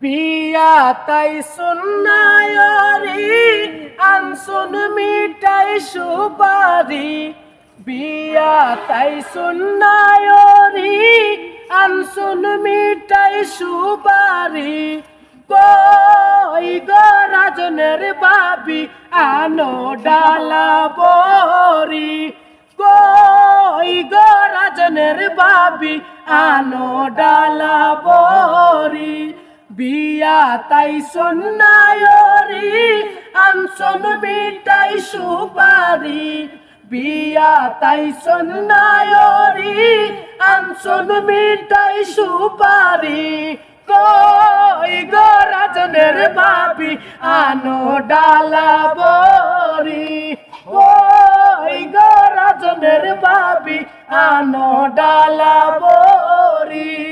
বিয়া তাই সুন্নায়রি আনসুন মিঠাই সুপারি বিয়া তাই সুন্নায়রি আনসুন মিঠাই সুপারি কই গো রাজনের বাবি আনো ডালা বরি কই গো রাজনের বাবি আনো ডালা বরি বিয়া তাই সন্ন্যায়রি আনসন মিঠাই সুপারি বিয়া তাই সন্ন্যায়রি আনসন মিঠাই সুপারি কই গো রাজনের বাবি আনো ডালা বরি কই গো রাজনের বাবি আনো ডালা বরি।